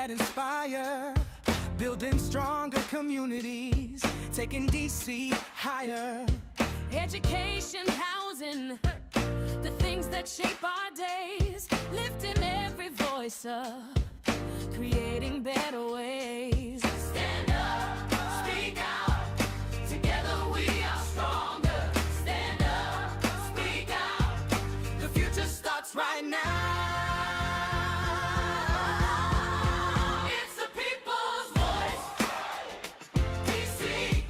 that inspire, building stronger communities, taking DC higher. Education, housing, the things that shape our days, lifting every voice up, creating better ways. Stand up, speak out, together we are stronger. Stand up, speak out, The future starts right now. it's the people's voice. DC,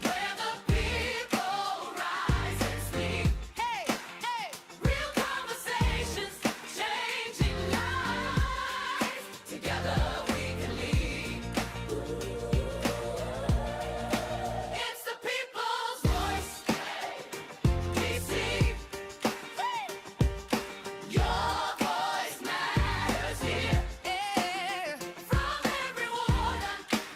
where the people rise and speak. Hey, hey. Real conversations, changing lives. Together we can lead. It's the people's voice. DC, your voice matters here. Yeah. From every ward,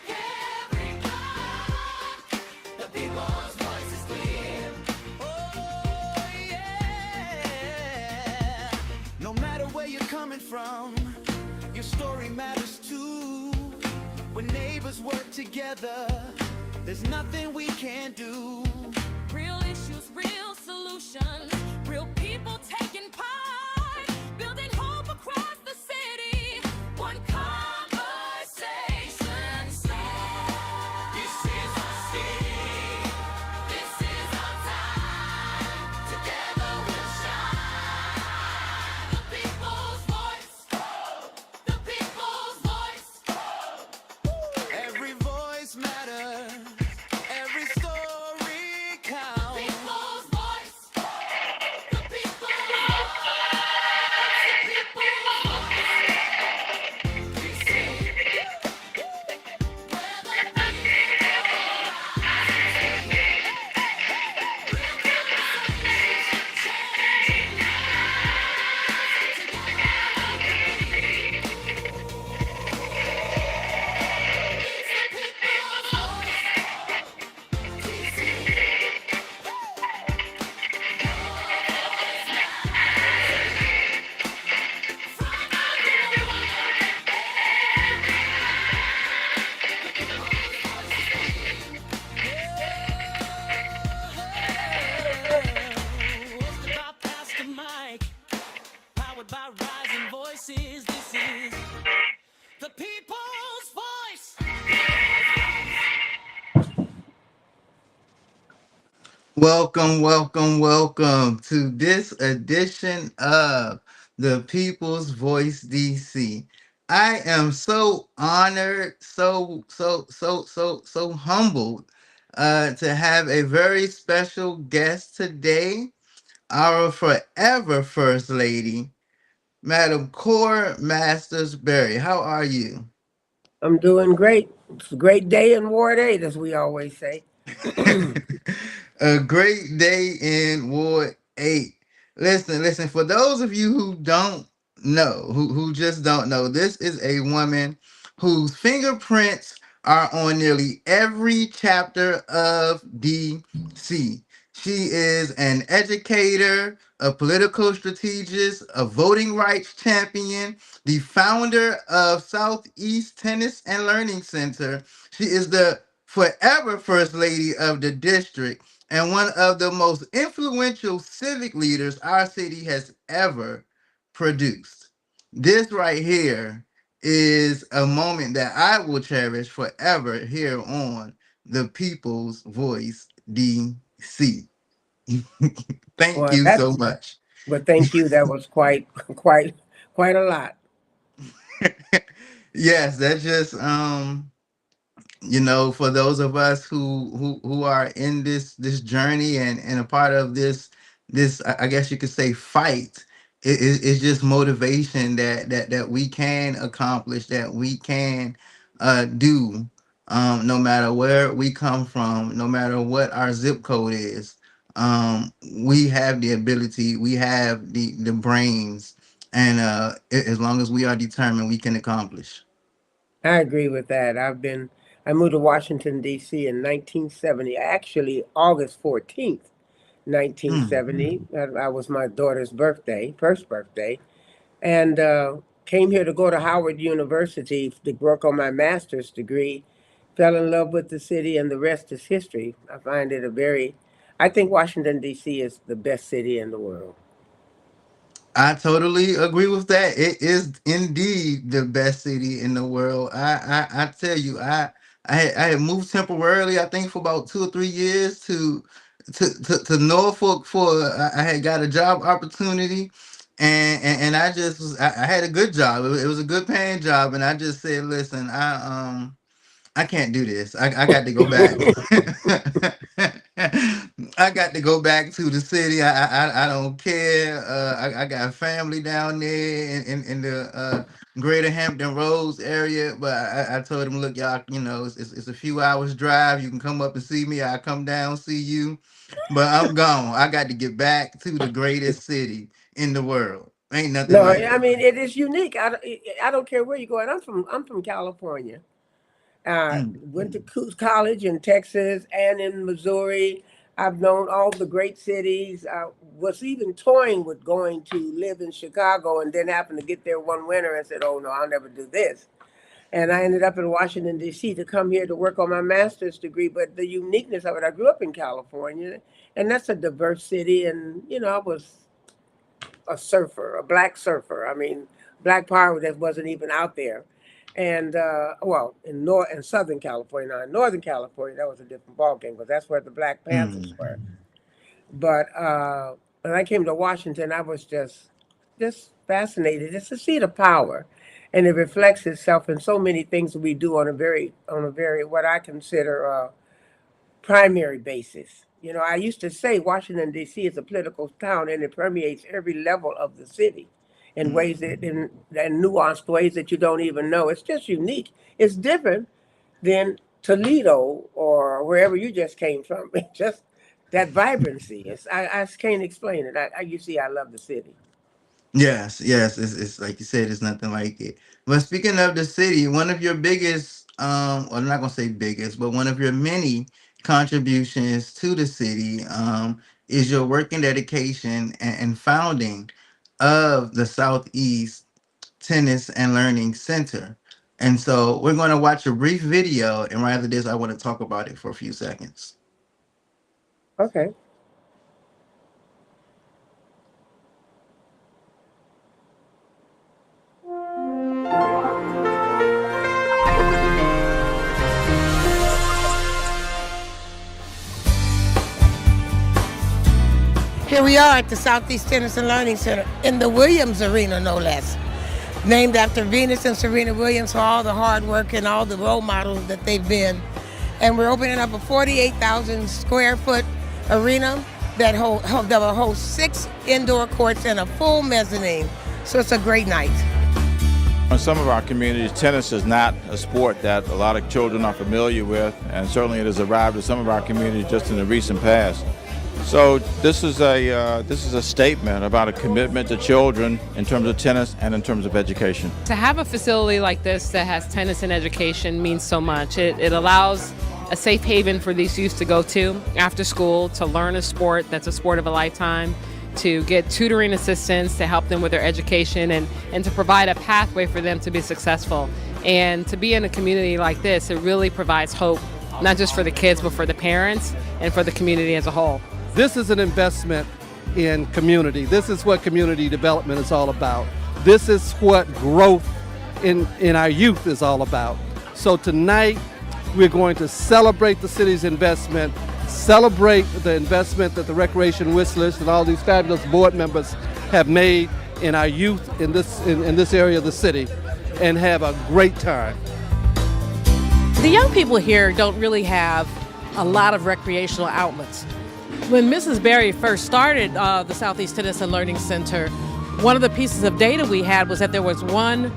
every block, the people's voice is clear. Oh, yeah. No matter where you're coming from, your story matters too. When neighbors work together, there's nothing we can't do. Real issues, real solutions, real people taking part, building hope across the city. One conversation said, this is our city, this is our time. Together we'll shine. The people's voice, the people's voice. Every voice matters, every story counts. People's voice, the people's voice, the people's voice. DC, where the Hosted by Pastor Mike, powered by rising voices. This is the people's voice. Welcome to this edition of the People's Voice DC. I am so honored, so humbled to have a very special guest today, our forever First Lady, Madam Cora Masters Berry. How are you? I'm doing great. It's a great day in Ward 8, as we always say. A great day in Ward 8. Listen, for those of you who don't know, who just don't know, this is a woman whose fingerprints are on nearly every chapter of DC. She is an educator, a political strategist, a voting rights champion, the founder of Southeast Tennis and Learning Center. She is the forever First Lady of the district and one of the most influential civic leaders our city has ever produced. This right here is a moment that I will cherish forever here on the People's Voice DC. Thank Well, you that's so much. but thank you. That was quite a lot. Yes, that's just for those of us who are in this journey and a part of this I guess you could say fight, it's just motivation that we can accomplish, that we can do, no matter where we come from, no matter what our zip code is. We have the ability, we have the brains, and as long as we are determined, we can accomplish. I agree with that. I moved to Washington D.C. in 1970. Actually, August 14th, Mm. 1970. That was my daughter's birthday, first birthday, and Came here to go to Howard University to work on my master's degree. Fell in love with the city, and the rest is history. I find it a very, I think Washington, D.C. is the best city in the world. I totally agree with that. It is indeed the best city in the world. I tell you, I had moved temporarily, I think for about 2 or 3 years to Norfolk for I had got a job opportunity, and I just I had a good job. It was a good paying job, and I just said, listen, I can't do this. I got to go back. I got to go back to the city. I don't care. I got family down there in the Greater Hampton Roads area. But I told him, look, y'all, it's a few hours drive. You can come up and see me. I come down see you. But I'm gone. I got to get back to the greatest city in the world. Ain't nothing No, like I mean it is unique. I don't care where you go. And I'm from California. it. Went to college in Texas and in Missouri. I've known all the great cities. I was even toying with going to live in Chicago, and then happened to get there one winter and said, "Oh no, I'll never do this." And I ended up in Washington D.C. to come here to work on my master's degree. But the uniqueness of it, I grew up in California, and that's a diverse city. And I was a surfer, a black surfer. I mean, black power that wasn't even out there. And well, in Southern California, now in Northern California, that was a different ballgame because that's where the Black Panthers were. Mm. But when I came to Washington, I was just fascinated. It's a seat of power, and it reflects itself in so many things that we do on a very what I consider primary basis. I used to say Washington D.C. is a political town, and it permeates every level of the city in ways Mm. that in nuanced ways that you don't even know. It's just unique. It's different than Toledo or wherever you just came from. It's just that vibrancy. I can't explain it. You see, I love the city. Yes, yes, it's like you said, it's nothing like it. But speaking of the city, one of your biggest, or I'm not gonna say biggest, but one of your many contributions to the city, is your work and dedication and founding of the Southeast Tennis and Learning Center. And so we're going to watch a brief video, and right after this, I want to talk about it for a few seconds. Okay. Here we are at the Southeast Tennis and Learning Center in the Williams Arena, no less. Named after Venus and Serena Williams for all the hard work and all the role models that they've been. And we're opening up a 48,000 square foot arena that will host 6 indoor courts and a full mezzanine. So it's a great night. In some of our communities, tennis is not a sport that a lot of children are familiar with, and certainly it has arrived in some of our communities just in the recent past. So this is a statement about a commitment to children in terms of tennis and in terms of education. To have a facility like this that has tennis and education means so much. It allows a safe haven for these youth to go to after school to learn a sport that's a sport of a lifetime, to get tutoring assistance to help them with their education, and to provide a pathway for them to be successful. And to be in a community like this, it really provides hope, not just for the kids, but for the parents and for the community as a whole. This is an investment in community. This is what community development is all about. This is what growth in our youth is all about. So tonight, we're going to celebrate the city's investment, celebrate the investment that the Recreation Wish List and all these fabulous board members have made in our youth in this area of the city, and have a great time. The young people here don't really have a lot of recreational outlets. When Mrs. Berry first started the Southeast Tennis and Learning Center, one of the pieces of data we had was that there was one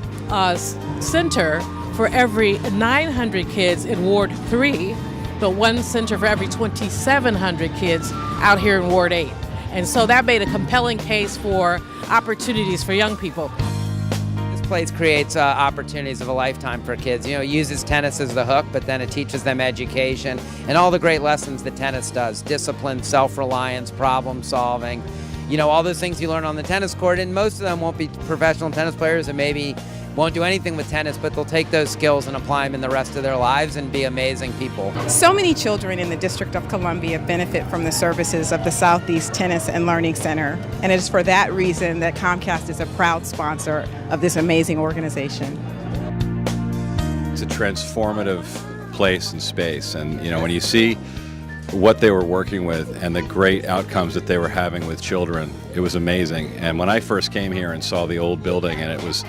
center for every 900 kids in Ward 3, but one center for every 2,700 kids out here in Ward 8. And so that made a compelling case for opportunities for young people. This place creates opportunities of a lifetime for kids. It uses tennis as the hook, but then it teaches them education and all the great lessons that tennis does: discipline, self-reliance, problem solving. all those things you learn on the tennis court, and most of them won't be professional tennis players and maybe won't do anything with tennis, but they'll take those skills and apply them in the rest of their lives and be amazing people. So many children in the District of Columbia benefit from the services of the Southeast Tennis and Learning Center, and it is for that reason that Comcast is a proud sponsor of this amazing organization. It's a transformative place and space, and when you see what they were working with and the great outcomes that they were having with children, it was amazing. And when I first came here and saw the old building, and it was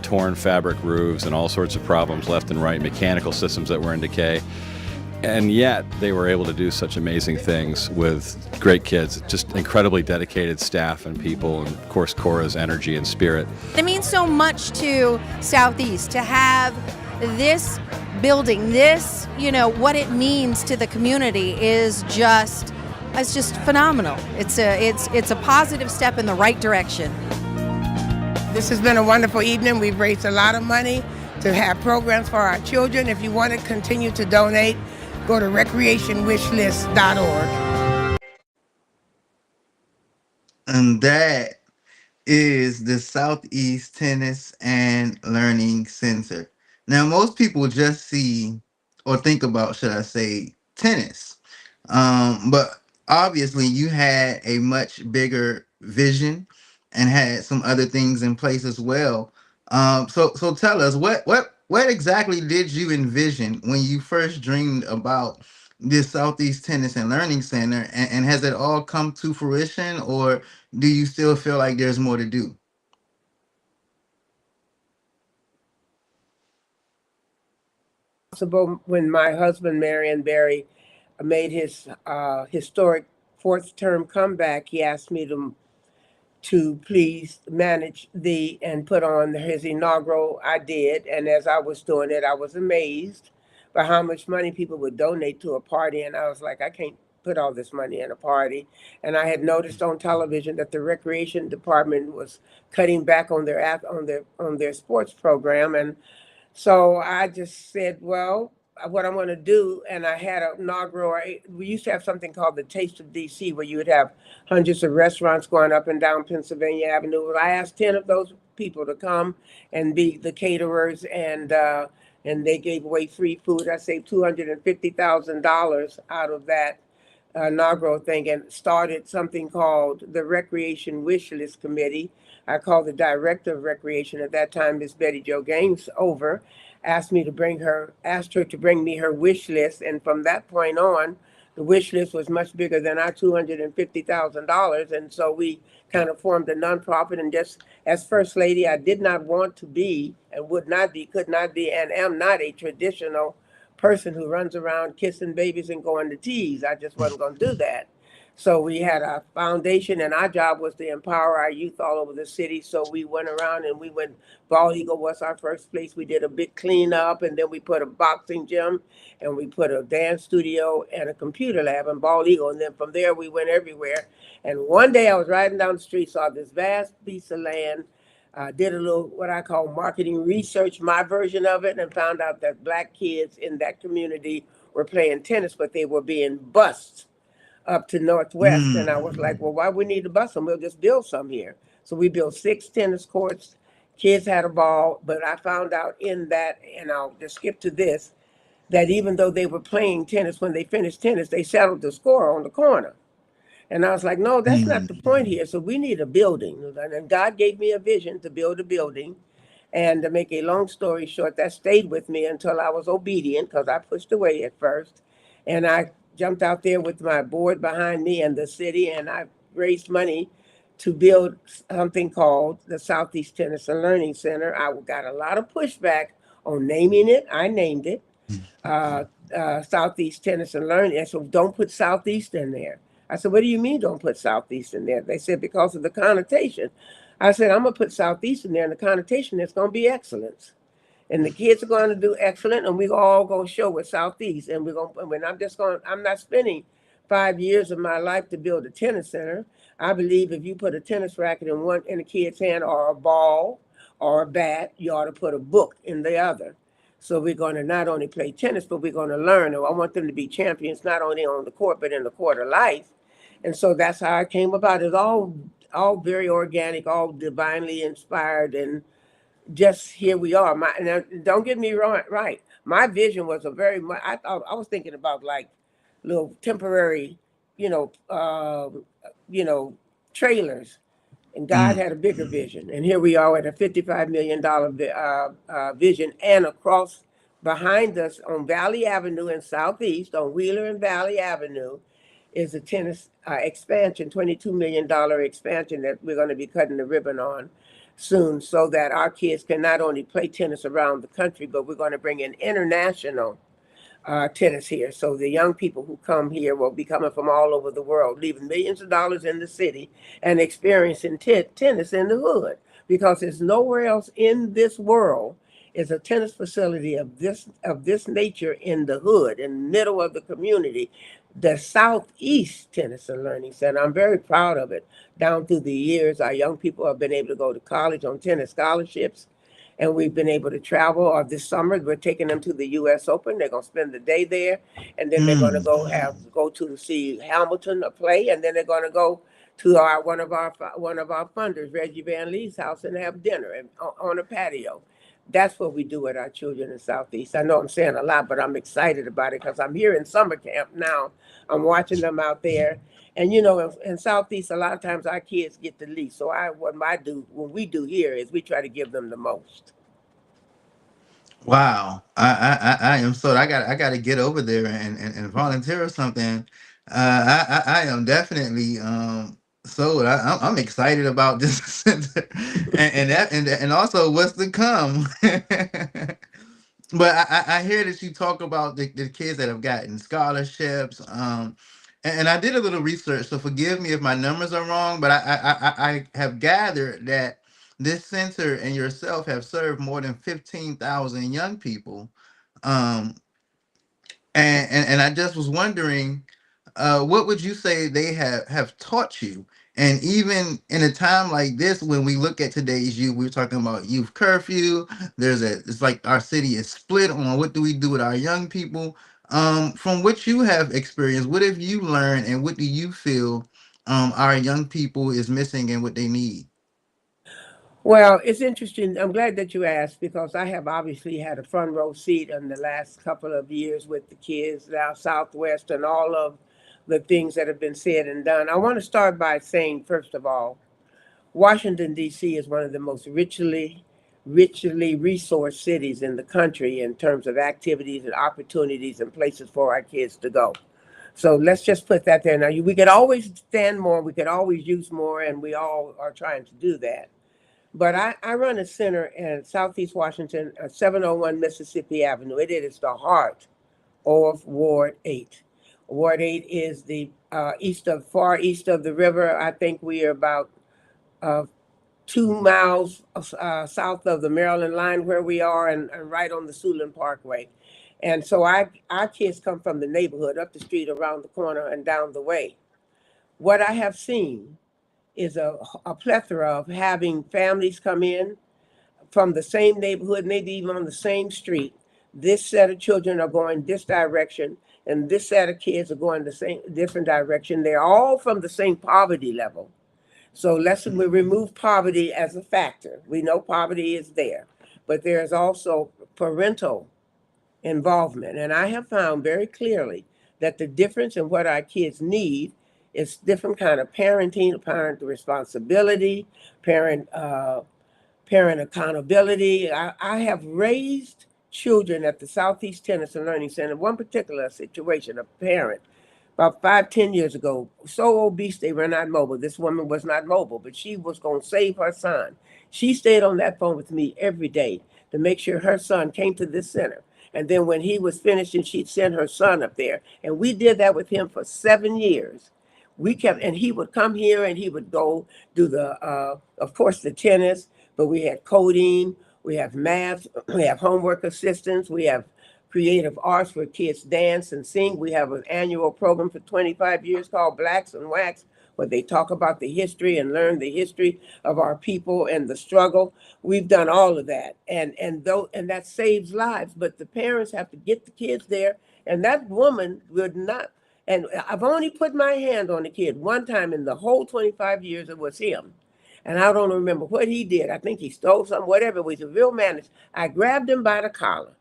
torn fabric roofs and all sorts of problems left and right, mechanical systems that were in decay, and yet they were able to do such amazing things with great kids, just incredibly dedicated staff and people, and of course Cora's energy and spirit. It means so much to Southeast to have this building, this, what it means to the community is just phenomenal. It's a positive step in the right direction. This has been a wonderful evening. We've raised a lot of money to have programs for our children. If you want to continue to donate, go to recreationwishlist.org. And that is the Southeast Tennis and Learning Center. Now, most people just see or think about, should I say, tennis. But obviously, you had a much bigger vision and had some other things in place as well. So tell us, what exactly did you envision when you first dreamed about this Southeast Tennis and Learning Center, and has it all come to fruition, or do you still feel like there's more to do? Possible when my husband, Marion Barry, made his historic fourth term comeback, he asked me to please manage and put on his inaugural. I did, and as I was doing it, I was amazed by how much money people would donate to a party, and I was like, I can't put all this money in a party. And I had noticed on television that the recreation department was cutting back on their sports program, and so I just said, well, what I'm going to do, and I had an inaugural. We used to have something called the Taste of DC, where you would have hundreds of restaurants going up and down Pennsylvania Avenue. I asked 10 of those people to come and be the caterers, and they gave away free food. I saved $250,000 out of that inaugural thing, and started something called the Recreation Wish List Committee. I called the director of recreation at that time, Miss Betty Jo Gaines, over, asked her to bring me her wish list, and from that point on, the wish list was much bigger than our $250,000, and so we kind of formed a nonprofit. And just as First Lady, I did not want to be, and would not be, could not be, and am not a traditional person who runs around kissing babies and going to teas. I just wasn't going to do that. So we had a foundation, and our job was to empower our youth all over the city. So we went around and we went, Bald Eagle was our first place. We did a big cleanup, and then we put a boxing gym, and we put a dance studio and a computer lab in Bald Eagle. And then from there, we went everywhere. And one day I was riding down the street, saw this vast piece of land, did a little, what I call marketing research, my version of it, and found out that Black kids in that community were playing tennis, but they were being bused up to Northwest. And I was like, well, why we need to bus them? We'll just build some here. So we built 6 tennis courts. Kids had a ball, but I found out in that, and I'll just skip to this, that even though they were playing tennis, when they finished tennis, they settled the score on the corner. And I was like, no, that's not the point here. So we need a building. And God gave me a vision to build a building. And to make a long story short, that stayed with me until I was obedient, because I pushed away at first. And I jumped out there with my board behind me and the city, and I raised money to build something called the Southeast Tennis and Learning Center. I got a lot of pushback on naming it. I named it Southeast Tennis and Learning. And so don't put Southeast in there. I said, what do you mean don't put Southeast in there? They said, because of the connotation. I said, I'm going to put Southeast in there, and the connotation is going to be excellence. And the kids are going to do excellent, and we all going to show with Southeast. And I'm not spending 5 years of my life to build a tennis center. I believe if you put a tennis racket in a kid's hand, or a ball or a bat, you ought to put a book in the other. So we're going to not only play tennis, but we're going to learn. I want them to be champions, not only on the court, but in the court of life. And so that's how I came about. It's all very organic, all divinely inspired, and just here we are. My Now, don't get me wrong, right. My vision was a very much. I thought I was thinking about like little temporary, you know, you know, trailers, and God Mm. had a bigger vision. And here we are at a $55 million vision, and across behind us on Valley Avenue in Southeast, on Wheeler and Valley Avenue, is a tennis expansion, $22 million expansion that we're going to be cutting the ribbon on soon, so that our kids can not only play tennis around the country, but we're going to bring in international tennis here. So the young people who come here will be coming from all over the world, leaving millions of dollars in the city and experiencing tennis in the hood, because there's nowhere else in this world is a tennis facility of this nature in the hood, in the middle of the community. The Southeast Tennis and Learning Center. I'm very proud of it. Down through the years, our young people have been able to go to college on tennis scholarships, and we've been able to travel. Or this summer, we're taking them to the U.S. Open. They're gonna spend the day there, and then they're gonna Mm. go to see Hamilton play, and then they're gonna go to one of our funders, Reggie Van Lee's house, and have dinner on a patio. That's what we do with our children in Southeast. I know I'm saying a lot, but I'm excited about it because I'm here in summer camp now. I'm watching them out there. And in Southeast, a lot of times our kids get the least. So what we do here is we try to give them the most. Wow. I am sold. I got to get over there and volunteer or something. I am definitely sold. I'm excited about this center, and also what's to come. But I hear that you talk about the kids that have gotten scholarships. And I did a little research, so forgive me if my numbers are wrong, but I have gathered that this center and yourself have served more than 15,000 young people. Um, and I just was wondering, what would you say they have taught you? And even in a time like this, when we look at today's youth, we are talking about youth curfew. It's like our city is split on what do we do with our young people. From what you have experienced, what have you learned, and what do you feel our young people is missing and what they need? Well, it's interesting. I'm glad that you asked, because I have obviously had a front row seat in the last couple of years with the kids now Southwest, and all of the things that have been said and done. I want to start by saying, first of all, Washington, D.C. is one of the most richly resourced cities in the country in terms of activities and opportunities and places for our kids to go. So let's just put that there. Now, we could always stand more, we could always use more, and we all are trying to do that. But I run a center in Southeast Washington, 701 Mississippi Avenue. It is the heart of Ward 8. Ward 8 is the far east of the river. I think we are about uh, 2 miles south of the Maryland line where we are, and right on the Siouxland Parkway. And so our kids come from the neighborhood, up the street, around the corner, and down the way. What I have seen is a plethora of having families come in from the same neighborhood, maybe even on the same street. This set of children are going this direction, and this set of kids are going the same different direction. They're all from the same poverty level. So let's we remove poverty as a factor. We know poverty is there, but there is also parental involvement. And I have found very clearly that the difference in what our kids need is different kind of parenting, parent responsibility, parent parent accountability. I have raised children at the Southeast Tennis and Learning Center. One particular situation, a parent about 5, 10 years ago, so obese they were not mobile. This woman was not mobile, but she was going to save her son. She stayed on that phone with me every day to make sure her son came to this center. And then when he was finished, and she'd send her son up there. And we did that with him for 7 years. And he would come here and he would go do of course, the tennis, but we had coding, we have math, we have homework assistance, we have creative arts where kids dance and sing. We have an annual program for 25 years called Blacks and Wax, where they talk about the history and learn the history of our people and the struggle. We've done all of that, and that saves lives. But the parents have to get the kids there, and that woman would not. And I've only put my hand on the kid one time in the whole 25 years. It was him. And I don't remember what he did. I think he stole something, whatever. It was a real menace. I grabbed him by the collar.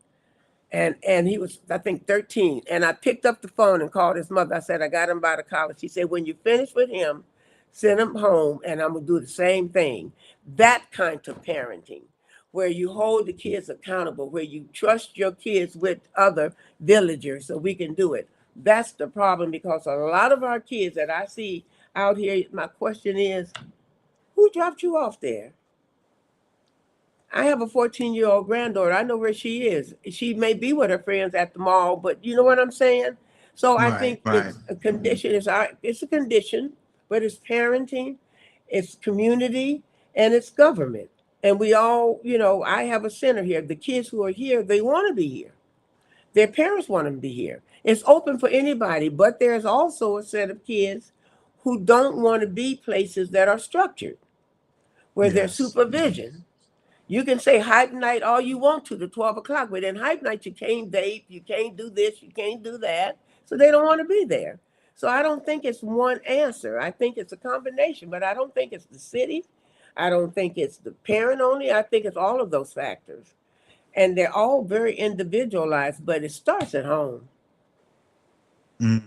And he was, I think, 13. And I picked up the phone and called his mother. I said, I got him by the collar. She said, when you finish with him, send him home, and I'm going to do the same thing. That kind of parenting, where you hold the kids accountable, where you trust your kids with other villagers so we can do it. That's the problem, because a lot of our kids that I see out here, my question is, who dropped you off there? I have a 14-year-old granddaughter. I know where she is. She may be with her friends at the mall, but you know what I'm saying? So I Right, think right. it's a condition. It's a condition, but it's parenting, it's community, and it's government. And we all, I have a center here. The kids who are here, they want to be here. Their parents want them to be here. It's open for anybody, but there's also a set of kids who don't want to be places that are structured, where there's Yes. supervision. You can say hype night all you want to 12 o'clock, but in hype night, you can't date, you can't do this, you can't do that. So they don't want to be there. So I don't think it's one answer. I think it's a combination, but I don't think it's the city. I don't think it's the parent only. I think it's all of those factors. And they're all very individualized, but it starts at home. Mm.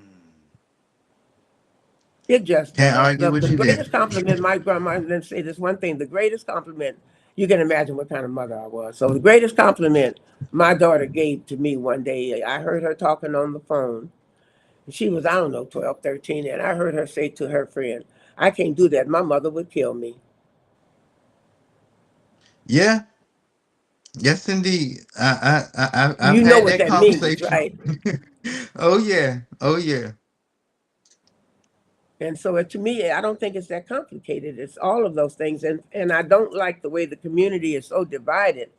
It just Can't does. argue with The you there. greatest compliment, my grandma, let's say this one thing, the greatest compliment, you can imagine what kind of mother I was. So the greatest compliment my daughter gave to me one day, I heard her talking on the phone. She was, I don't know, 12, 13, and I heard her say to her friend, I can't do that. My mother would kill me. Yeah. Yes, indeed. I've You know had what that that means, conversation. right? Oh yeah. Oh yeah. And so to me, I don't think it's that complicated. It's all of those things. And I don't like the way the community is so divided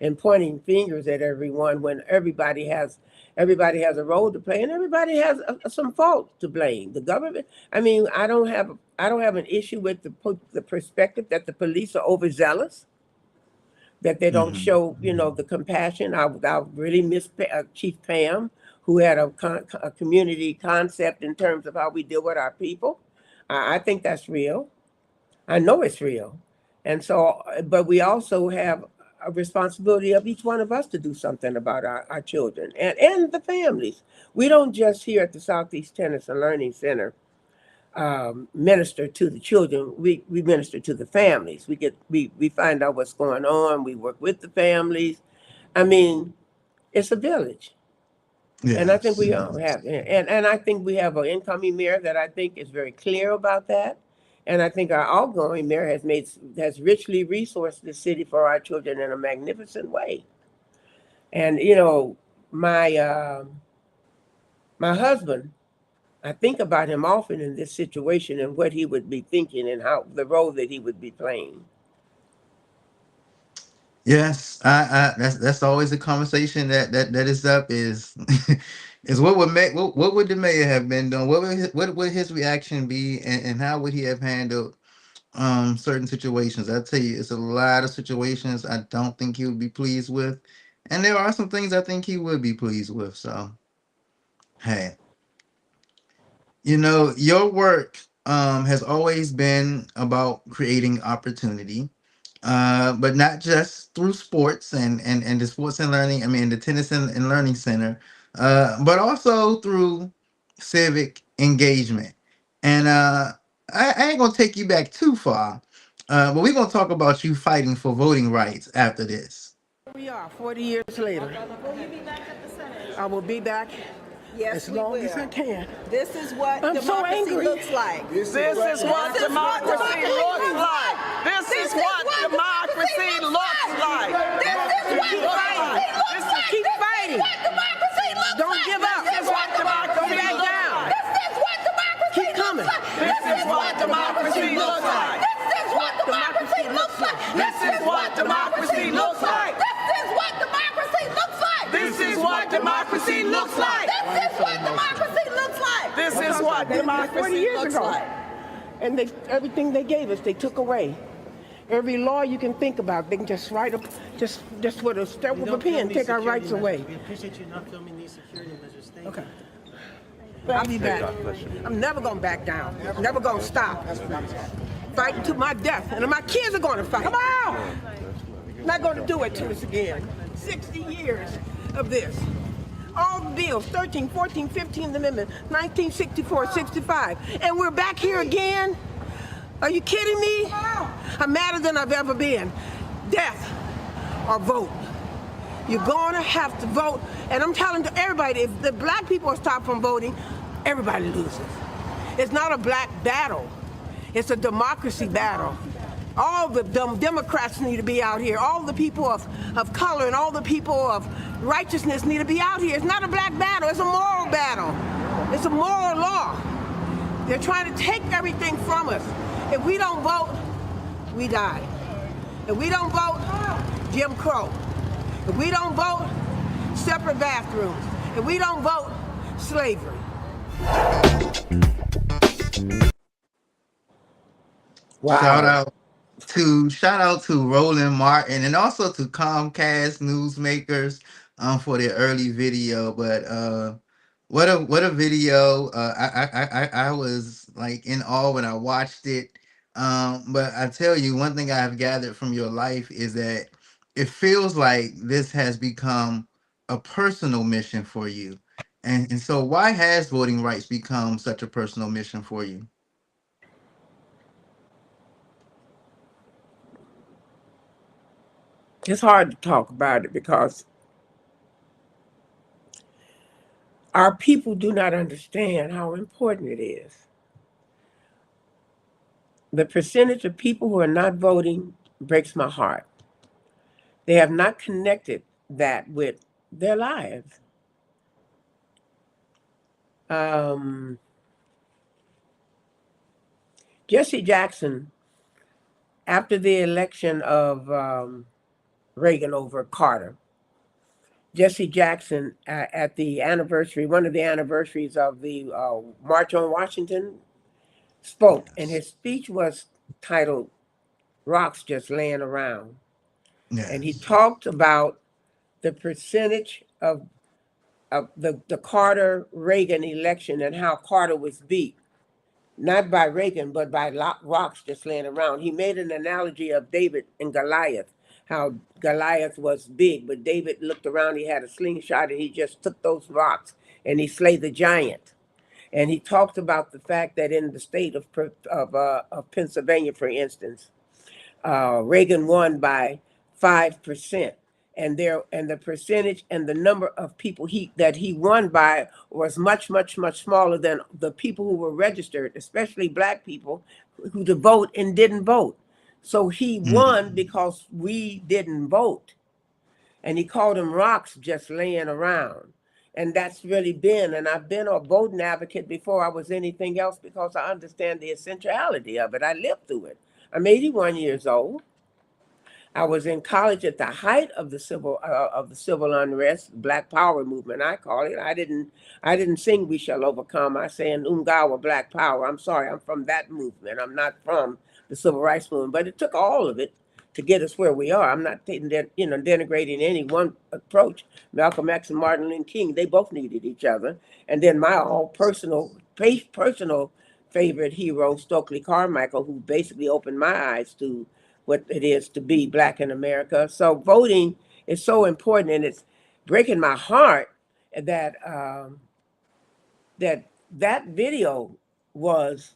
and pointing fingers at everyone when everybody has a role to play, and everybody has some fault to blame. The government. I mean, I don't have an issue with the perspective that the police are overzealous, that they don't Hmm. show, the compassion. I really miss Chief Pam, who had a community concept in terms of how we deal with our people. I think that's real. I know it's real. And so, but we also have a responsibility of each one of us to do something about our children and the families. We don't just here at the Southeast Tennis and Learning Center minister to the children. We minister to the families. We find out what's going on. We work with the families. I mean, it's a village. And I think Yes. we all have, and I think we have an incoming mayor that I think is very clear about that. And I think our outgoing mayor has richly resourced the city for our children in a magnificent way. And my husband, I think about him often in this situation and what he would be thinking and how the role that he would be playing. Yes. That's always a conversation that is up is is what would the mayor have been doing? What would his reaction be, and how would he have handled certain situations? I tell you, it's a lot of situations I don't think he would be pleased with, and there are some things I think he would be pleased with. So hey, your work has always been about creating opportunity, but not just through sports and the sports and learning, I mean the tennis and learning center, but also through civic engagement. And I ain't gonna take you back too far, but we're gonna talk about you fighting for voting rights after this. We are 40 years later. Will you be back at the Senate? I will be back Yes, as we long will. as I can. This is what I'm so democracy angry. looks like. This is what democracy looks like. This is what democracy looks like. This is what democracy looks like. Keep fighting. This is what democracy looks Don't like. give up. This is what democracy Don't back looks down. like. This is what democracy Keep looks coming. like. This is what democracy looks like. This is what democracy looks like. This is what democracy looks like. This is what democracy looks like. This is what democracy looks like. This is what democracy looks like. This is what 40 democracy years looks ago. like. And everything they gave us, they took away. Every law you can think about, they can just write up, just with a stroke of a pen, take our rights away. We appreciate you not filming these security measures. Thank Okay. you. I'll be back. I'm never gonna back down. Never gonna stop. Fighting to my death, and my kids are gonna fight. Come on! Not gonna do it to us again. 60 years of this. All the bills, 13, 14, 15th Amendment, 1964, 65. And we're back here again? Are you kidding me? I'm madder than I've ever been. Death or vote. You're gonna have to vote. And I'm telling everybody, if the black people are stopped from voting, everybody loses. It's not a black battle. It's a democracy battle. All the Democrats need to be out here. All the people of color and all the people of righteousness need to be out here. It's not a black battle. It's a moral battle. It's a moral law. They're trying to take everything from us. If we don't vote, we die. If we don't vote, Jim Crow. If we don't vote, separate bathrooms. If we don't vote, slavery. Wow. Shout out to Roland Martin and also to Comcast Newsmakers for their early video. But what a video. I was like in awe when I watched it. But I tell you, one thing I have gathered from your life is that it feels like this has become a personal mission for you. And so why has voting rights become such a personal mission for you? It's hard to talk about it because our people do not understand how important it is. The percentage of people who are not voting breaks my heart. They have not connected that with their lives. Jesse Jackson, after the election of Reagan over Carter, Jesse Jackson at the anniversary, one of the anniversaries of the March on Washington, spoke, and his speech was titled "Rocks Just Laying Around." And he talked about the percentage of the Carter-Reagan election and how Carter was beat, not by Reagan, but by rocks just laying around. He made an analogy of David and Goliath, how Goliath was big, but David looked around, he had a slingshot, and he just took those rocks and he slayed the giant. And he talked about the fact that in the state of Pennsylvania, for instance, Reagan won by 5%, and the percentage and the number of people that he won by was much, much, much smaller than the people who were registered, especially black people who to vote and didn't vote. So he won because we didn't vote, and he called them rocks just laying around. And that's really been, and I've been a voting advocate before I was anything else because I understand the essentiality of it. I lived through it. I'm 81 years old. I was in college at the height of the civil unrest, Black Power movement. I call it. I didn't sing "We Shall Overcome." I sang "Ungawa Black Power." I'm sorry, I'm from that movement. I'm not from the civil rights movement, but it took all of it to get us where we are. I'm not denigrating any one approach. Malcolm X and Martin Luther King, they both needed each other, and then my all personal favorite hero, Stokely Carmichael, who basically opened my eyes to what it is to be black in America. So voting is so important, and it's breaking my heart that that video was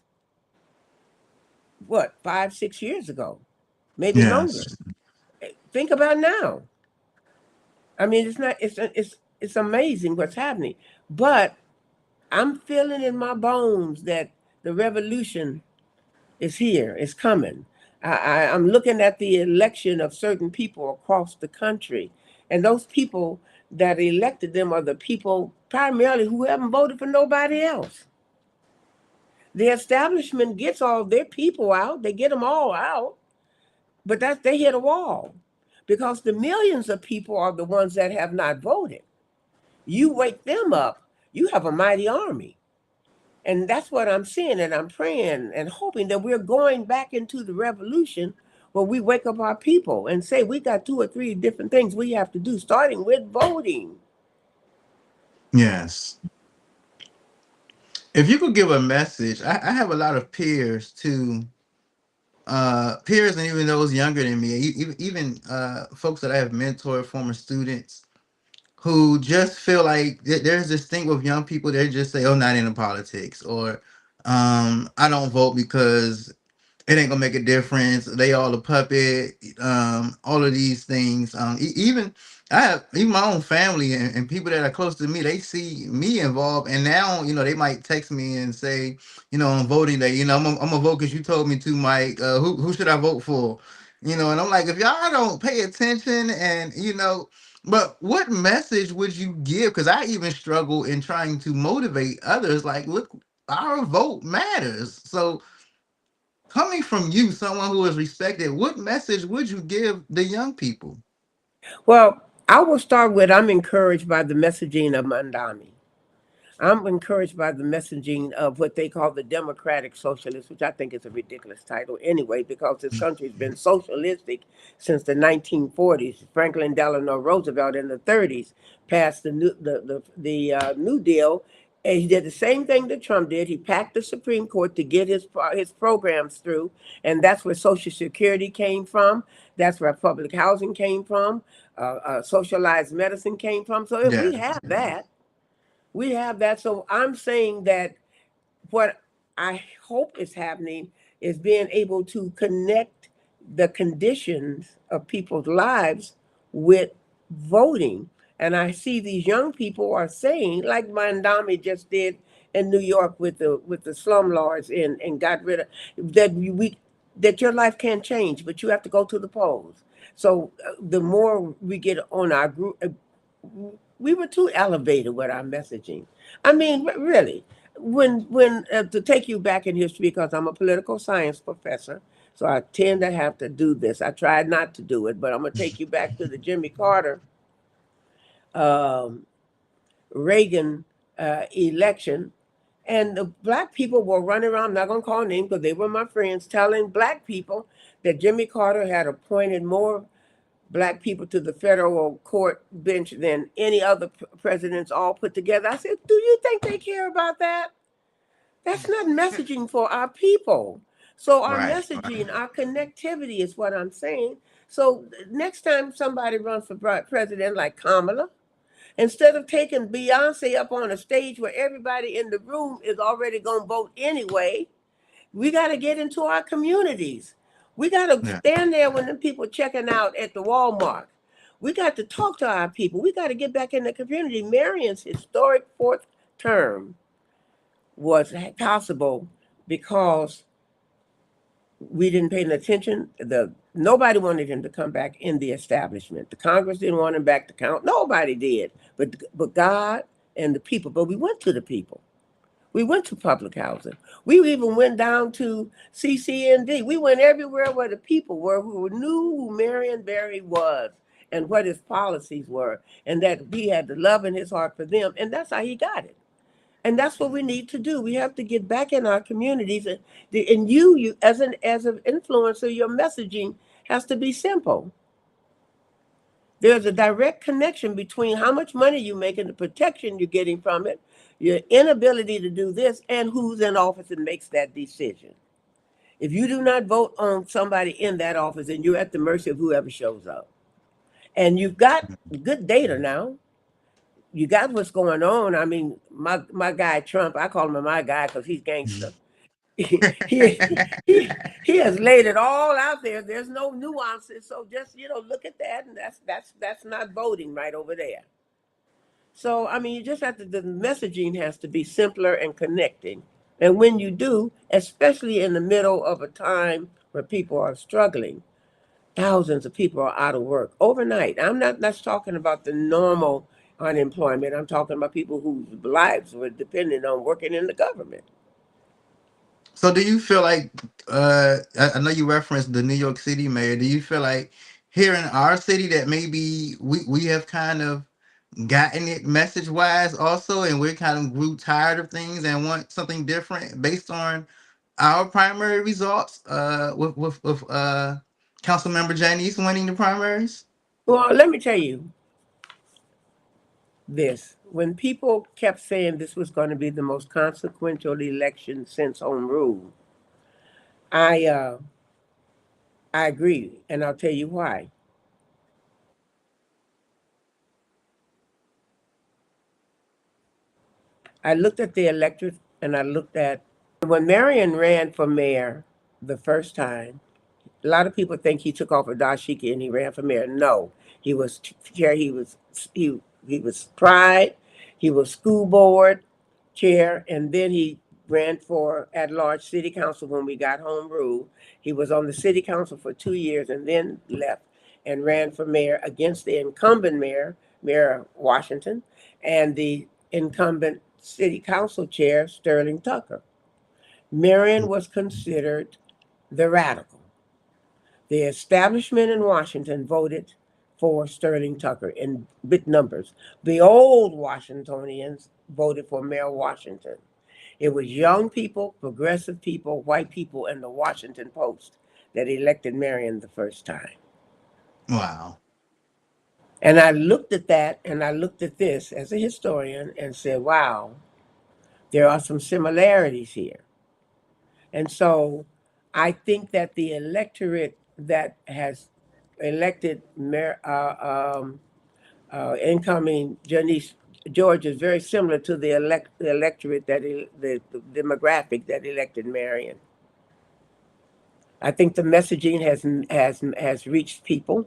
what 5-6 years ago, maybe longer. Think about now. I mean, it's amazing what's happening, but I'm feeling in my bones that the revolution is here, it's coming. I'm looking at the election of certain people across the country, and those people that elected them are the people primarily who haven't voted for nobody else. The establishment gets all their people out, they get them all out, but they hit a wall because the millions of people are the ones that have not voted. You wake them up, you have a mighty army. And that's what I'm seeing, and I'm praying and hoping that we're going back into the revolution where we wake up our people and say we got 2 or 3 different things we have to do, starting with voting. Yes. If you could give a message, I have a lot of peers too, peers, and even those younger than me, even folks that I have mentored, former students, who just feel like there's this thing with young people. They just say, "Oh, not into politics," or "I don't vote because it ain't gonna make a difference. They all a puppet." All of these things. Even I have even my own family and people that are close to me. They see me involved, and now they might text me and say, on voting day, I'm gonna vote because you told me to, Mike. Who should I vote for? And I'm like, if y'all don't pay attention, and but what message would you give? Because I even struggle in trying to motivate others. Like, look, our vote matters. So coming from you, someone who is respected, what message would you give the young people? Well, I will start with I'm encouraged by the messaging of Mandami. I'm encouraged by the messaging of what they call the Democratic Socialists, which I think is a ridiculous title anyway, because this country's been socialistic since the 1940s. Franklin Delano Roosevelt in the 30s passed the New Deal, and he did the same thing that Trump did. He packed the Supreme Court to get his programs through, and that's where Social Security came from. That's where public housing came from. Socialized medicine came from. So we Yes. have that. We have that. So I'm saying that what I hope is happening is being able to connect the conditions of people's lives with voting. And I see these young people are saying, like Mandami just did in New York with the slumlords and got rid of that that your life can change, but you have to go to the polls. So the more we get on our group, we were too elevated with our messaging. I mean, really, when to take you back in history, because I'm a political science professor, so I tend to have to do this. I tried not to do it, but I'm gonna take you back to the Jimmy Carter, um, Reagan election, and the black people were running around. I'm not gonna call names because they were my friends, telling black people that Jimmy Carter had appointed more black people to the federal court bench than any other presidents all put together. I said, do you think they care about that? That's not messaging for our people. So our Right. messaging, our connectivity is what I'm saying. So next time somebody runs for president like Kamala, instead of taking Beyonce up on a stage where everybody in the room is already going to vote anyway, we got to get into our communities. We got to Yeah. stand there when the people checking out at the Walmart. We got to talk to our people. We got to get back in the community. Marion's historic fourth term was possible because we didn't pay attention. Nobody wanted him to come back in the establishment. The Congress didn't want him back to count. Nobody did, but God and the people. But we went to the people. We went to public housing. We even went down to CCND. We went everywhere where the people were who knew who Marion Barry was and what his policies were, and that he had the love in his heart for them. And that's how he got it. And that's what we need to do. We have to get back in our communities, and you as an influencer, your messaging has to be simple. There's a direct connection between how much money you make and the protection you're getting from it, your inability to do this, and who's in office and makes that decision. If you do not vote on somebody in that office, then you're at the mercy of whoever shows up. And you've got good data now. You got what's going on. I mean, my guy Trump, I call him my guy because he's gangster. He has laid it all out there. There's no nuances. So just look at that, and that's not voting right over there. So I mean, you just have to. The messaging has to be simpler and connecting. And when you do, especially in the middle of a time where people are struggling, thousands of people are out of work overnight. I'm not just talking about the normal unemployment. I'm talking about people whose lives were dependent on working in the government. So do you feel like I know you referenced the New York City mayor. Do you feel like here in our city that maybe we have kind of gotten it message wise also, and we're kind of grew tired of things and want something different based on our primary results with council member Janice winning the primaries? Well, let me tell you this. When people kept saying this was going to be the most consequential election since Home Rule, I uh, I agree, and I'll tell you why. I looked at the electorate, and I looked at when Marion ran for mayor the first time. A lot of people think he took off a dashiki and he ran for mayor. No, he was chair. He was pride. He was school board chair, and then he ran for at large city council when we got home rule. He was on the city council for 2 years and then left and ran for mayor against the incumbent mayor, Mayor Washington, and the incumbent city council chair, Sterling Tucker. Marion was considered the radical. The establishment in Washington voted for Sterling Tucker in big numbers. The old Washingtonians voted for Mayor Washington. It was young people, progressive people, white people, and the Washington Post that elected Marion the first time. Wow. And I looked at that and I looked at this as a historian and said, wow, there are some similarities here. And so I think that the electorate that has elected incoming Janice George is very similar to the electorate the demographic that elected Marion. I think the messaging has reached people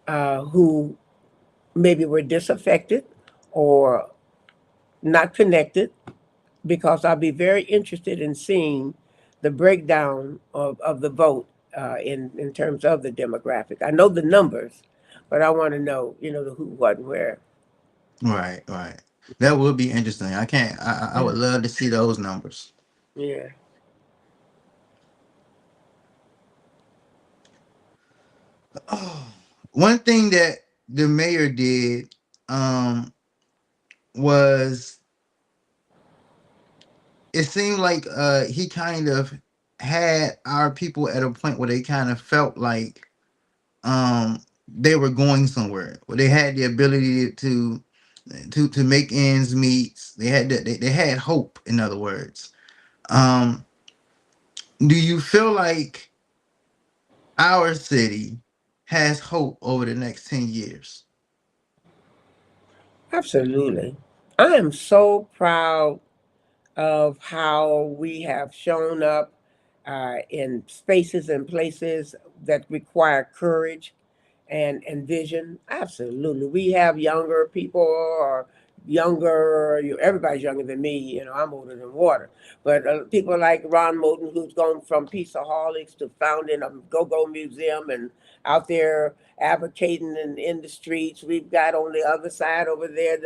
who maybe were disaffected or not connected, because I'll be very interested in seeing the breakdown of the vote in terms of the demographic. I know the numbers, but I want to know, the who, what, and where. Right, right. That would be interesting. I can't. I would love to see those numbers. Yeah. One thing that the mayor did um was, it seemed like he kind of had our people at a point where they kind of felt like they were going somewhere, where they had the ability to make ends meet. They had hope, in other words. um do you feel like our city has hope over the next 10 years? Absolutely. I am so proud of how we have shown up in spaces and places that require courage and vision. Absolutely. We have younger people or younger, everybody's younger than me. I'm older than water. But people like Ron Moulton, who's gone from Peaceaholics to founding a go-go museum and out there advocating in the streets. We've got on the other side over there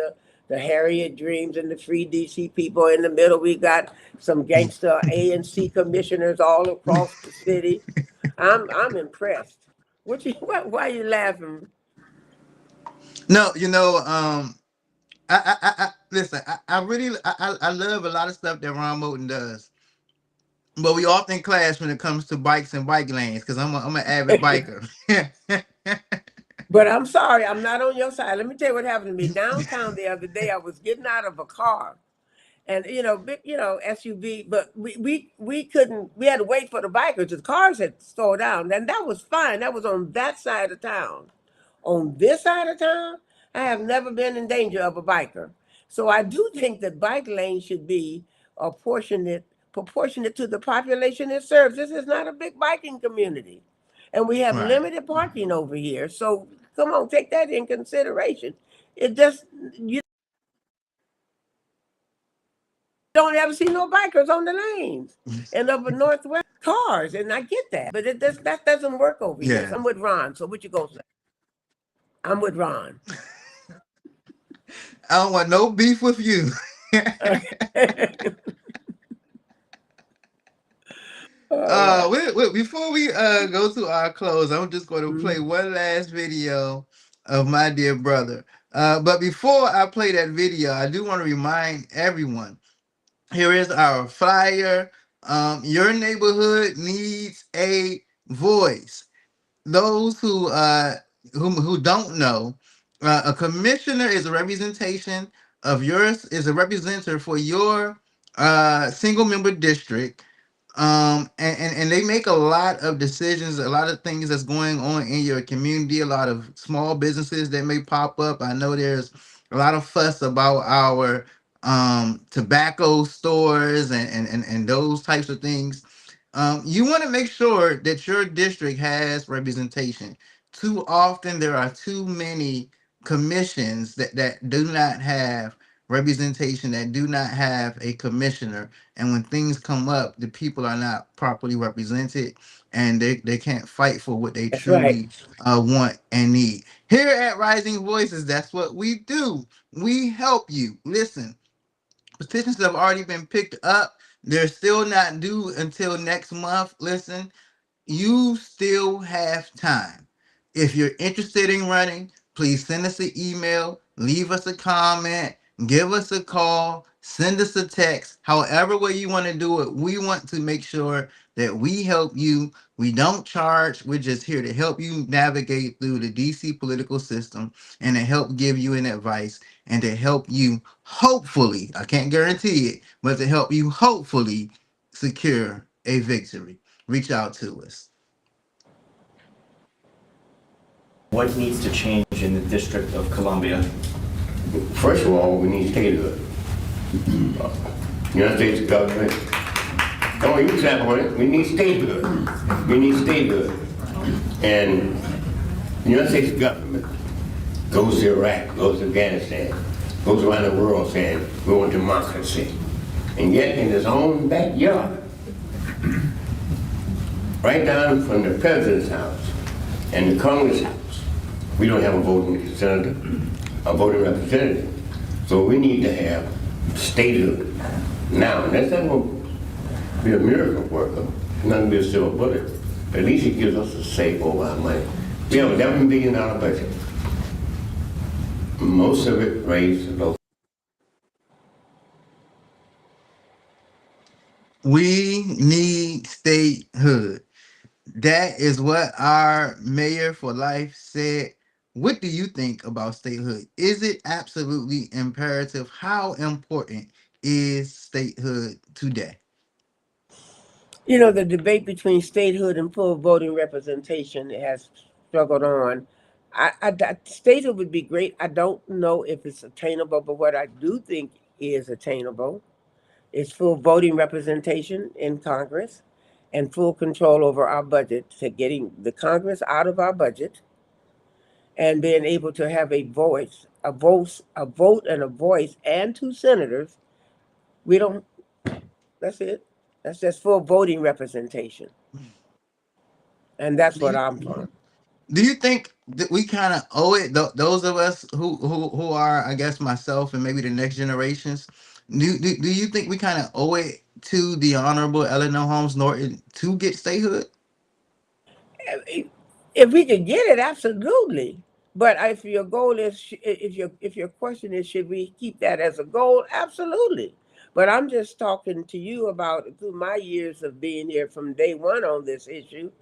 the Harriet Dreams and the Free DC people. In the middle, we got some gangster ANC commissioners all across the city. I'm impressed. Why are you laughing? No, I listen. I really I love a lot of stuff that Ron Moulton does, but we often clash when it comes to bikes and bike lanes because I'm an avid biker. But I'm sorry, I'm not on your side. Let me tell you what happened to me downtown the other day. I was getting out of a car, and big, SUV, but we couldn't. We had to wait for the bikers. The cars had slowed down, and that was fine. That was on that side of town. On this side of town, I have never been in danger of a biker. So I do think that bike lanes should be proportionate to the population it serves. This is not a big biking community. And we have Right. limited parking over here. So come on, take that in consideration. It just, you don't ever see no bikers on the lanes and over Northwest cars. And I get that, but that doesn't work over here. Yeah. So I'm with Ron. So what you gonna say? I'm with Ron. I don't want no beef with you. All right. Before we go to our close, I'm just going to play Mhm. one last video of my dear brother. But before I play that video, I do want to remind everyone, here is our flyer. Your neighborhood needs a voice. Those who don't know, A commissioner is a representation of yours, is a representative for your single member district. And they make a lot of decisions, a lot of things that's going on in your community, a lot of small businesses that may pop up. I know there's a lot of fuss about our tobacco stores and those types of things. You want to make sure that your district has representation. Too often, there are too many commissions that do not have representation, that do not have a commissioner. And when things come up, the people are not properly represented, and they can't fight for what they That's right. truly want and need. Here at Rising Voices, that's what we do. We help you. Listen, petitions have already been picked up. They're still not due until next month. Listen, you still have time. If you're interested in running, please send us an email, leave us a comment, give us a call, send us a text. However way you want to do it, we want to make sure that we help you. We don't charge. We're just here to help you navigate through the DC political system and to help give you an advice and to help you hopefully, I can't guarantee it, but to help you hopefully secure a victory. Reach out to us. What needs to change in the District of Columbia? First of all, we need statehood. United States government. Don't use that word. We need statehood. We need statehood. And the United States government goes to Iraq, goes to Afghanistan, goes around the world saying we want democracy. And yet in his own backyard, right down from the president's house and the Congress house, we don't have a voting senator, a voting representative. So we need to have statehood now. And that's not going to be a miracle worker. It's not going to be a silver bullet. But at least it gives us a say over our money. We have a $11 billion budget. Most of it raised to local. We need statehood. That is what our mayor for life said. What do you think about statehood? Is it absolutely imperative? How important is statehood today? You know, the debate between statehood and full voting representation has struggled on. Statehood would be great. I don't know if it's attainable, but what I do think is attainable is full voting representation in Congress and full control over our budget, to getting the Congress out of our budget and being able to have a vote and a voice and two senators. We don't, that's it. That's just full voting representation. And that's Do what you, I'm for. do you think that we kind of owe it, those of us who are, I guess, myself and maybe the next generations, do you think we kind of owe it to the Honorable Eleanor Holmes Norton to get statehood? If we could get it, absolutely. But if your goal is, if your question is, should we keep that as a goal? Absolutely. But I'm just talking to you about, through my years of being here from day one on this issue.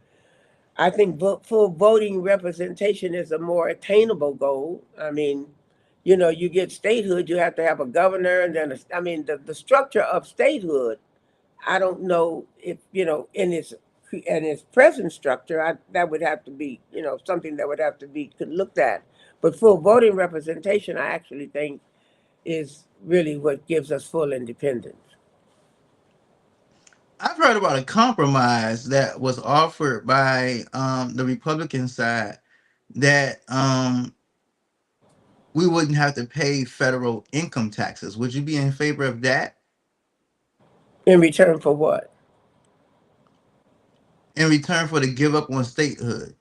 I think full voting representation is a more attainable goal. I mean, you get statehood, you have to have a governor, and then I mean, the structure of statehood. I don't know if in its present structure, that would have to be something that would have to be looked at. But full voting representation, I actually think, is really what gives us full independence. I've heard about a compromise that was offered by the Republican side that we wouldn't have to pay federal income taxes. Would you be in favor of that? In return for what? In return for the give up on statehood?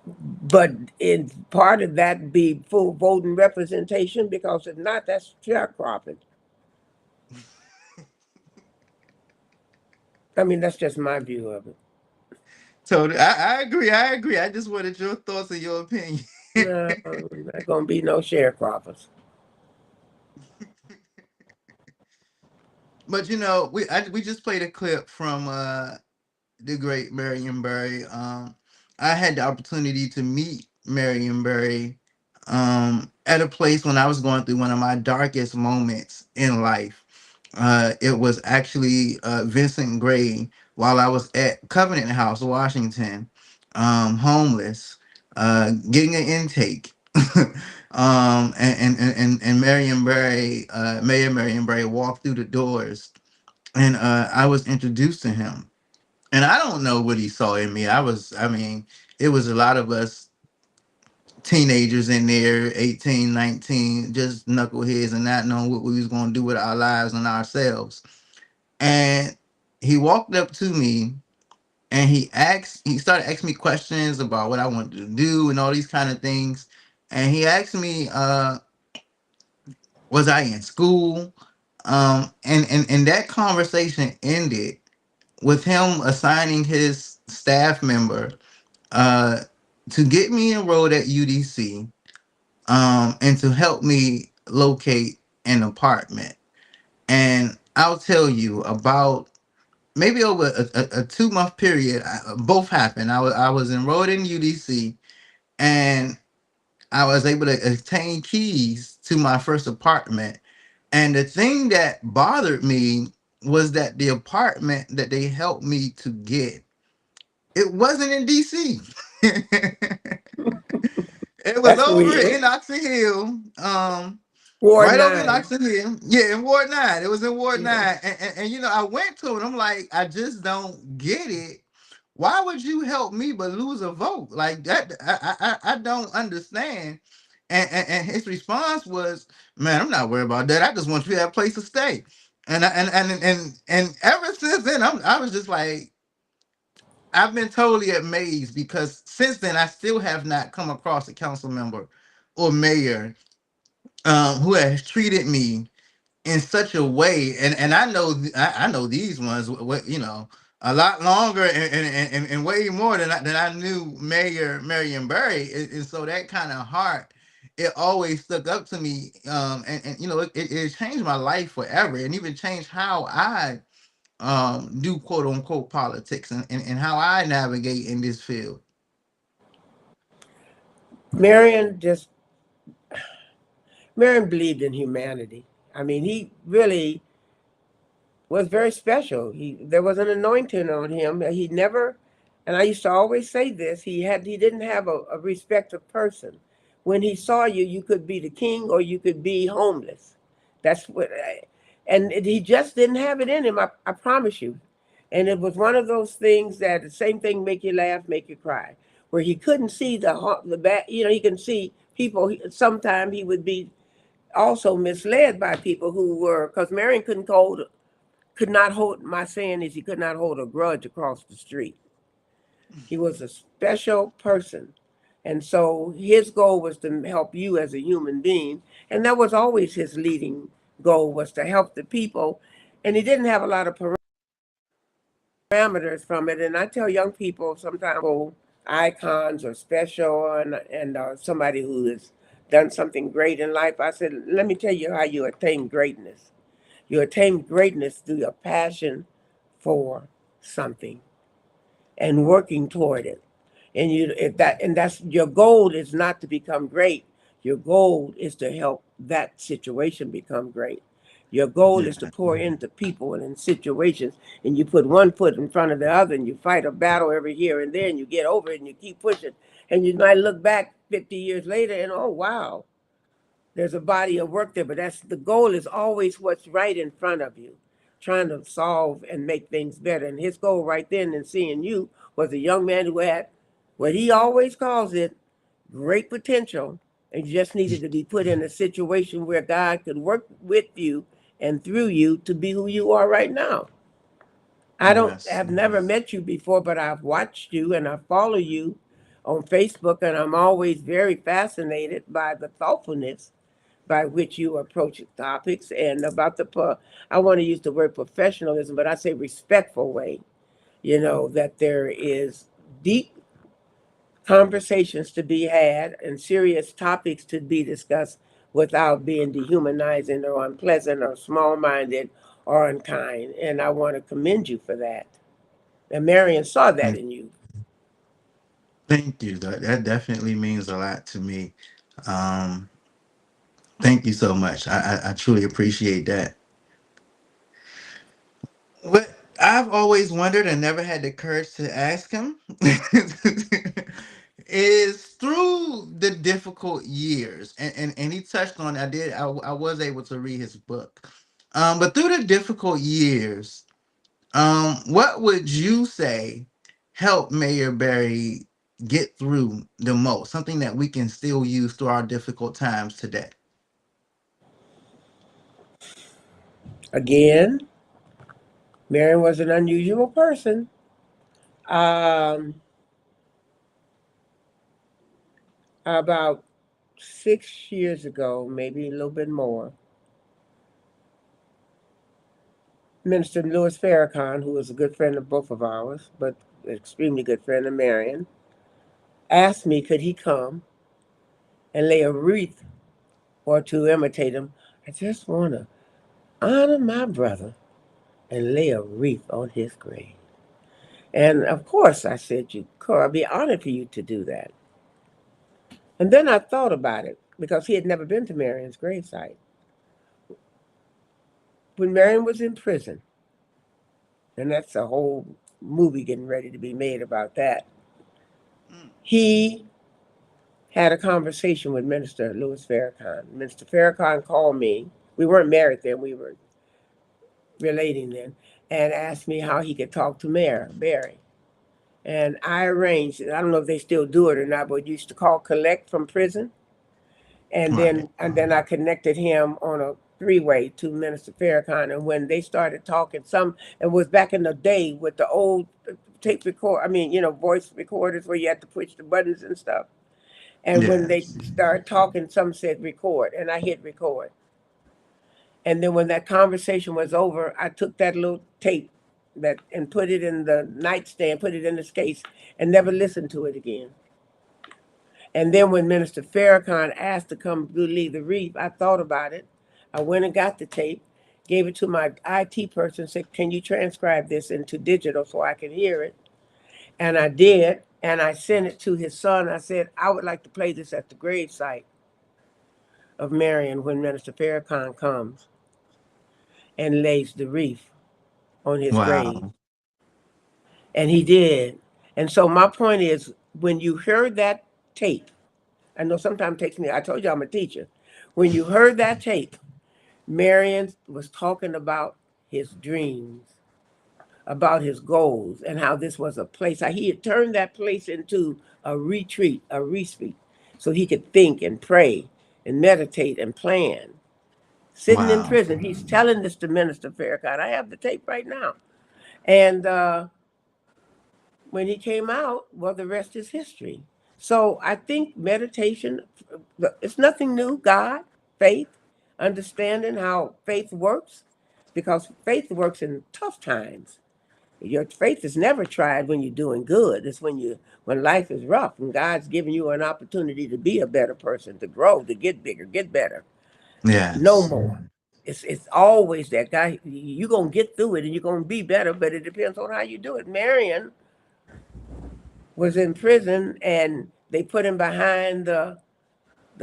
But in part of that be full voting representation, because if not, that's sharecropping. I mean, that's just my view of it. So I agree. I agree. I just wanted your thoughts and your opinion. No, not gonna be no sharecroppers. But we just played a clip from the great Marion Barry. I had the opportunity to meet Marionberry at a place when I was going through one of my darkest moments in life. It was actually Vincent Gray while I was at Covenant House, Washington, homeless, getting an intake. And Marion Barry, Mayor Marion Barry walked through the doors, and I was introduced to him. And I don't know what he saw in me. I mean, it was a lot of us teenagers in there, 18, 19, just knuckleheads and not knowing what we was going to do with our lives and ourselves. And he walked up to me and he started asking me questions about what I wanted to do and all these kind of things. And he asked me, was I in school? And that conversation ended with him assigning his staff member uh, to get me enrolled at UDC, and to help me locate an apartment. And I'll tell you about maybe over a 2 month period, both happened. I was enrolled in UDC, and I was able to obtain keys to my first apartment. And the thing that bothered me was that the apartment that they helped me to get, it wasn't in DC. It was That's over weird. in Oxon Hill. Ward Right over in 9. Oxon Hill. Yeah, in Ward 9. It was in Ward Yeah. 9. And you know, I went to it. I'm like, I just don't get it. Why would you help me but lose a vote? Like that, I don't understand. And his response was, man, I'm not worried about that. I just want you to have a place to stay. And ever since then, I was just like, I've been totally amazed because since then I still have not come across a council member or mayor who has treated me in such a way, and I know I know these ones, you know, a lot longer and way more than I knew Mayor Marion Barry, and so that kind of heart, it always stuck up to me, and you know, it changed my life forever, and even changed how I do quote unquote politics, and how I navigate in this field. Marion just Marion believed in humanity. I mean, he really was very special. There was an anointing on him. He never, and I used to always say this, he didn't have a respect of person. When he saw you, you could be the king or you could be homeless. That's what and he just didn't have it in him, I promise you. And it was one of those things that the same thing make you laugh, make you cry. Where he couldn't see the bad, you know, he can see people. Sometimes he would be also misled by people who were, because Marion could not hold, my saying is he could not hold a grudge across the street. He was a special person. And so his goal was to help you as a human being. And that was always his leading goal, was to help the people. And he didn't have a lot of parameters from it. And I tell young people sometimes, oh, icons or special, and somebody who has done something great in life, I said, let me tell you how you attain greatness. You attain greatness through your passion for something and working toward it. And that's your goal is not to become great. Your goal is to help that situation become great. Your goal Yeah. is to pour into people and in situations, and you put one foot in front of the other, and you fight a battle every here and there, and you get over it, and you keep pushing. And you might look back 50 years later, and oh wow, there's a body of work there, but that's the goal is always what's right in front of you, trying to solve and make things better. And his goal right then in seeing you was a young man who had what he always calls it great potential, and you just needed to be put in a situation where God could work with you and through you to be who you are right now. I don't Yes. have never met you before, but I've watched you and I follow you on Facebook, and I'm always very fascinated by the thoughtfulness by which you approach topics and about I want to use the word professionalism, but I say respectful way, you know, that there is deep conversations to be had and serious topics to be discussed without being dehumanizing or unpleasant or small-minded or unkind. And I want to commend you for that. And Marion saw that in you. Thank you. That definitely means a lot to me. Um, thank you so much. I truly appreciate that. What I've always wondered and never had the courage to ask him is through the difficult years, and he touched on. I was able to read his book, but through the difficult years, what would you say helped Mayor Barry get through the most? Something that we can still use through our difficult times today. Again, Marion was an unusual person. Um, about 6 years ago, maybe a little bit more, Minister Louis Farrakhan, who was a good friend of both of ours, but an extremely good friend of Marion, asked me could he come and lay a wreath or to imitate him. I just want to honor my brother and lay a wreath on his grave. And of course, I said, "You, Cora, I'd be honored for you to do that." And then I thought about it because he had never been to Marion's gravesite. When Marion was in prison, and that's a whole movie getting ready to be made about that, he had a conversation with Minister Louis Farrakhan. Minister Farrakhan called me. We weren't married then, we were relating then, and asked me how he could talk to Mayor Barry. And I arranged, I don't know if they still do it or not, but used to call collect from prison. Right. And then I connected him on a three-way to Minister Farrakhan. And when they started talking, some it was back in the day with the old tape record. I mean, voice recorders where you had to push the buttons and stuff. And when they Yes. started talking, some said record, and I hit record. And then when that conversation was over, I took that little tape that and put it in the nightstand, put it in this case, and never listened to it again. And then when Minister Farrakhan asked to come do lead the wreath, I thought about it. I went and got the tape, gave it to my IT person, said, "Can you transcribe this into digital so I can hear it?" And I did, and I sent it to his son. I said, "I would like to play this at the gravesite of Marion when Minister Farrakhan comes and lays the wreath on his grave." Wow. And he did. And so my point is, when you heard that tape, I know sometimes it takes me, I told you I'm a teacher. When you heard that tape, Marion was talking about his dreams, about his goals, and how this was a place. How he had turned that place into a retreat, a respite, so he could think and pray and meditate and plan. Sitting in Wow. prison, he's telling this to Minister Farrakhan. I have the tape right now. And when he came out, well, the rest is history. So I think meditation, it's nothing new. God, faith, understanding how faith works, because faith works in tough times. Your faith is never tried when you're doing good. It's when life is rough and God's giving you an opportunity to be a better person, to grow, to get bigger, get better, no Yes. more. It's always that guy. You're gonna get through it and you're gonna be better, but it depends on how you do it. Marion was in prison and they put him behind the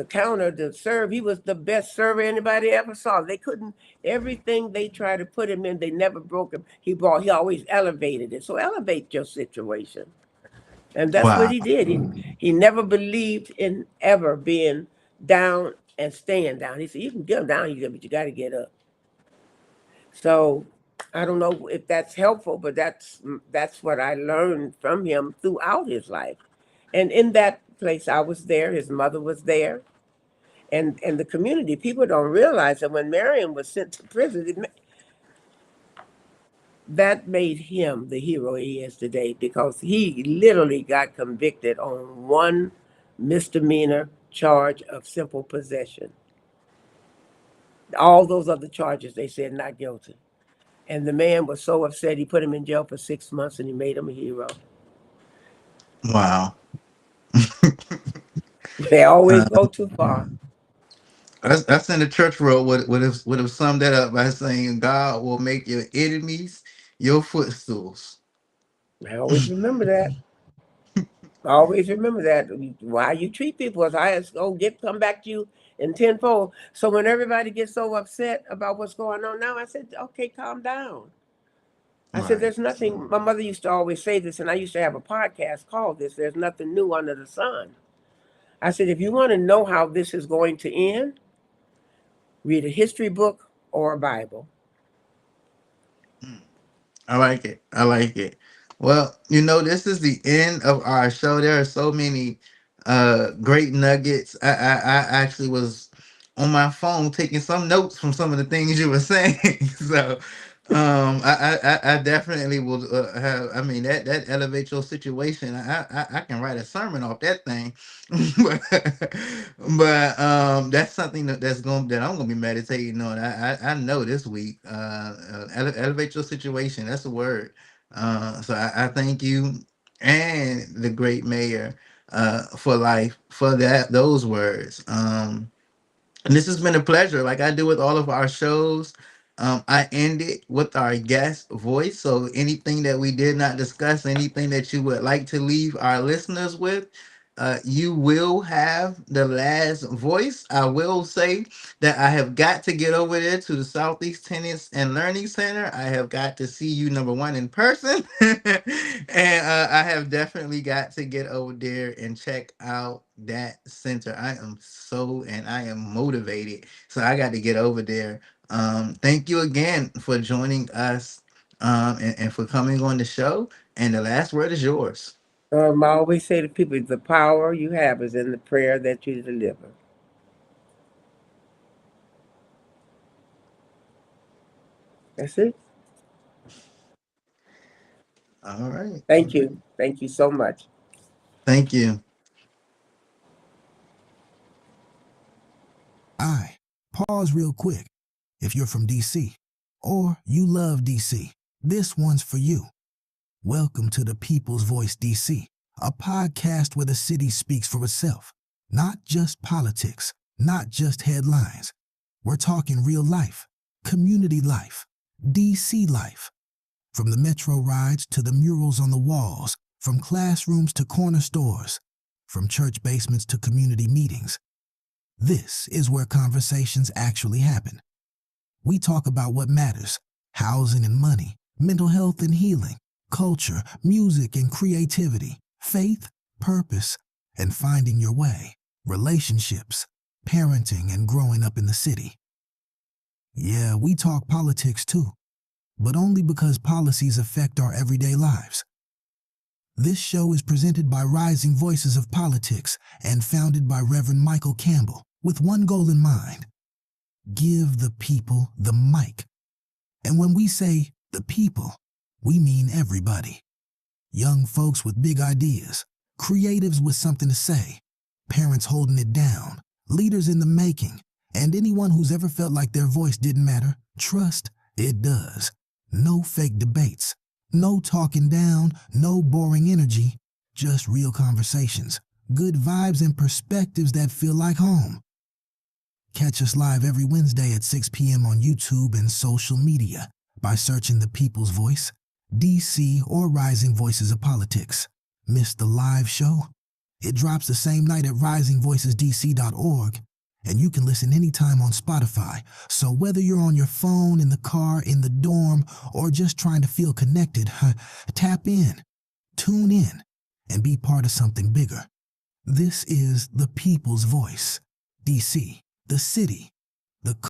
counter to serve. He was the best server anybody ever saw. They couldn't everything they tried to put him in, they never broke him. He always elevated it. So elevate your situation. And that's what Wow. he did. He never believed in ever being down and staying down. He said, "You can get down, but you got to get up." So I don't know if that's helpful, but that's what I learned from him throughout his life. And in that place, I was there. His mother was there, and the community. People don't realize that when Marion was sent to prison, that made him the hero he is today because he literally got convicted on one misdemeanor charge of simple possession. All those other charges, they said not guilty. And the man was so upset, he put him in jail for 6 months and he made him a hero. Wow. They always Uh, go too far. that's in the church world would have summed that up by saying God will make your enemies your footstools. I always remember that. Always remember that. Why you treat people as I go come back to you in tenfold. So when everybody gets so upset about what's going on now, I said, okay, calm down. I said, Right. there's nothing. My mother used to always say this, and I used to have a podcast called this. There's nothing new under the sun. I said, if you want to know how this is going to end, read a history book or a Bible. I like it. I like it. Well, this is the end of our show. There are so many great nuggets. I actually was on my phone taking some notes from some of the things you were saying. So I definitely will have. I mean, that elevates your situation. I can write a sermon off that thing. But that's something that I'm gonna be meditating on. I know this week. Elevate your situation. That's a word. So I thank you and the great mayor for life for those words. And this has been a pleasure, like I do with all of our shows. I end it with our guest voice. So anything that we did not discuss, anything that you would like to leave our listeners with, you will have the last voice. I will say that I have got to get over there to the Southeast Tennis and Learning Center. I have got to see you, number one, in person. And I have definitely got to get over there and check out that center. I am motivated. So I got to get over there. Thank you again for joining us and for coming on the show. And the last word is yours. I always say to people, the power you have is in the prayer that you deliver. That's it. All right. Thank you. Thank you so much. Thank you. I pause real quick. If you're from DC or you love DC, this one's for you. Welcome to the People's Voice DC, a podcast where the city speaks for itself. Not just politics, not just headlines. We're talking real life, community life, DC life. From the metro rides to the murals on the walls, from classrooms to corner stores, from church basements to community meetings. This is where conversations actually happen. We talk about what matters: housing and money, mental health and healing, culture, music and creativity, faith, purpose, and finding your way, relationships, parenting, and growing up in the city. Yeah, we talk politics too, but only because policies affect our everyday lives. This show is presented by Rising Voices of Politics and founded by Reverend Michael Campbell with one goal in mind: give the people the mic. And when we say the people, we mean everybody. Young folks with big ideas, creatives with something to say, parents holding it down, leaders in the making, and anyone who's ever felt like their voice didn't matter. Trust, it does. No fake debates, no talking down, no boring energy, just real conversations, good vibes and perspectives that feel like home. Catch us live every Wednesday at 6 p.m. on YouTube and social media by searching The People's Voice, DC, or Rising Voices of Politics. Miss the live show? It drops the same night at risingvoicesdc.org, and you can listen anytime on Spotify. So whether you're on your phone, in the car, in the dorm, or just trying to feel connected, tap in, tune in, and be part of something bigger. This is The People's Voice, DC, the city, the